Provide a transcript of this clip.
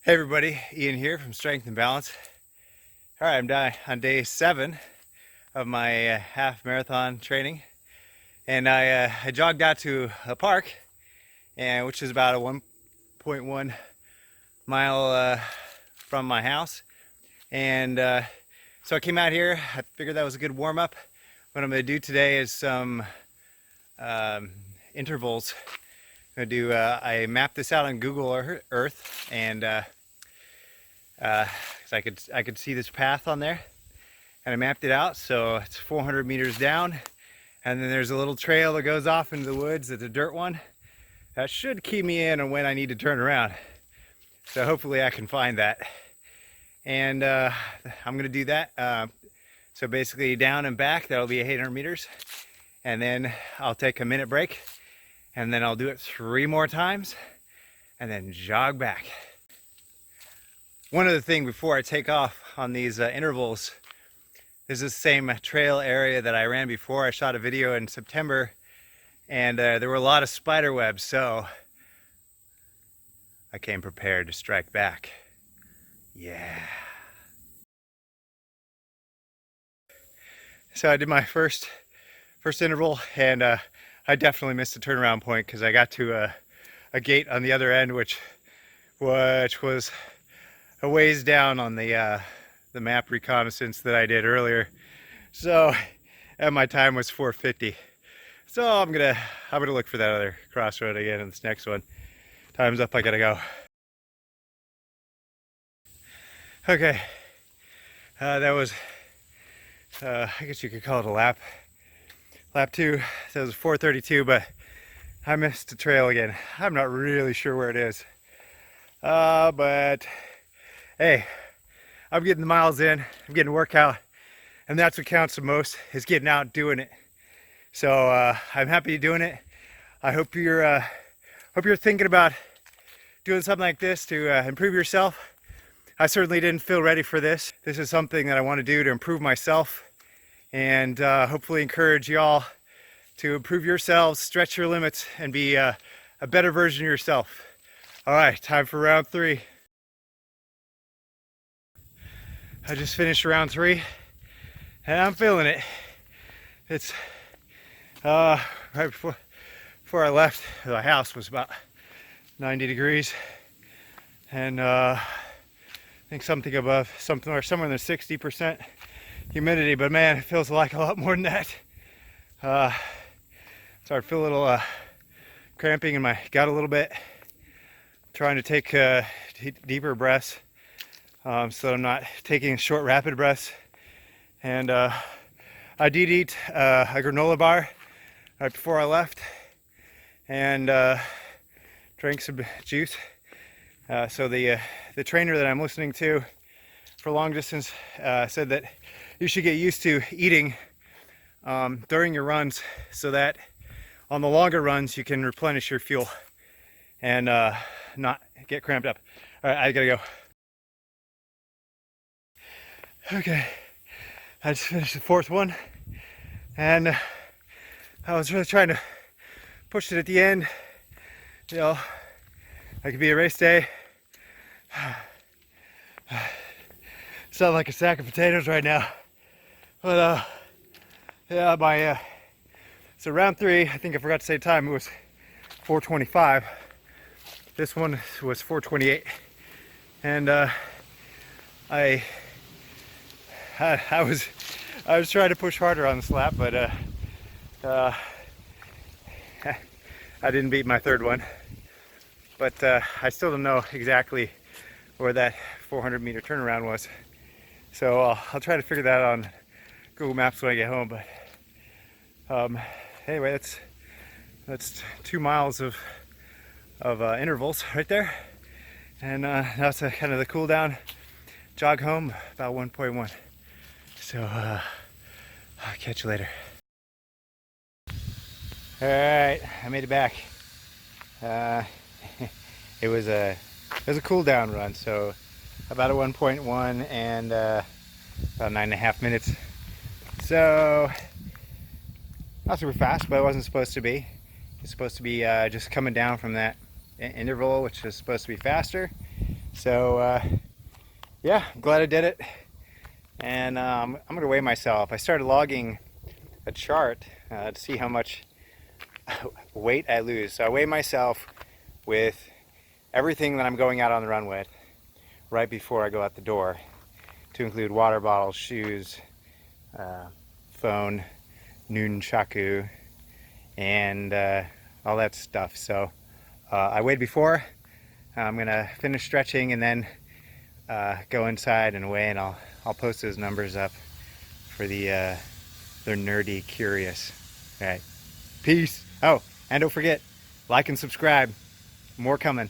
Hey everybody, Ian here from Strength and Balance. All right, I'm on day 7 of my half marathon training, and I jogged out to a park, and which is about a 1.1 mile from my house. And so I came out here. I figured that was a good warm up. What I'm going to do today is some intervals. I'm going to do. I mapped this out on Google Earth, and because I could see this path on there, and I mapped it out. So it's 400 meters down, and then there's a little trail that goes off into the woods. It's a dirt one that should key me in on when I need to turn around. So hopefully I can find that, and I'm gonna do that. So basically down and back, that'll be 800 meters, and then I'll take a minute break, and then I'll do it 3 more times, and then jog back. One other thing before I take off on these intervals, this is the same trail area that I ran before. I shot a video in September, and there were a lot of spider webs, so I came prepared to strike back. Yeah. So I did my first interval, and I definitely missed the turnaround point because I got to a gate on the other end, which was a ways down on the map reconnaissance that I did earlier. So, and my time was 4:50. So I'm gonna look for that other crossroad again in this next one. Time's up. I gotta go. Okay, that was I guess you could call it a lap. Lap 2. So it was 4:32, but I missed the trail again. I'm not really sure where it is, but hey, I'm getting the miles in, I'm getting a workout, and that's what counts the most, is getting out and doing it. So I'm happy doing it. I hope you're thinking about doing something like this to improve yourself. I certainly didn't feel ready for this. This is something that I want to do to improve myself, and hopefully encourage y'all to improve yourselves, stretch your limits, and be a better version of yourself. All right, time for round 3. I just finished round 3, and I'm feeling it. It's right before I left the house was about 90 degrees, and I think something above, somewhere in the 60% humidity. But man, it feels like a lot more than that. So I feel a little cramping in my gut a little bit. Trying to take deeper breaths. So that I'm not taking short, rapid breaths. And I did eat a granola bar right before I left, and drank some juice. So the trainer that I'm listening to for long distance said that you should get used to eating during your runs, so that on the longer runs you can replenish your fuel and not get cramped up. All right, I gotta go. Okay, I just finished the 4th one, and I was really trying to push it at the end. You know, it could be a race day. Sound like a sack of potatoes right now, but yeah, so round 3, I think I forgot to say time. It was 4:25. This one was 4:28, and I was trying to push harder on this lap, but I didn't beat my 3rd one. But I still don't know exactly where that 400 meter turnaround was, so I'll try to figure that out on Google Maps when I get home. But anyway, that's 2 miles of intervals right there, and that's kind of the cool down jog home, about 1.1. So I'll catch you later. All right, I made it back. It was a cool down run, so about a 1.1 and about 9.5 minutes. So not super fast, but it wasn't supposed to be. It's supposed to be just coming down from that interval, which is supposed to be faster. So yeah, I'm glad I did it. And I'm gonna weigh myself. I started logging a chart to see how much weight I lose. So I weigh myself with everything that I'm going out on the run with right before I go out the door, to include water bottles, shoes, phone, nunchaku, and all that stuff. So I weighed before. I'm gonna finish stretching and then go inside and weigh, and I'll post those numbers up for they're nerdy curious. All right, peace. Oh, and don't forget, like and subscribe. More coming.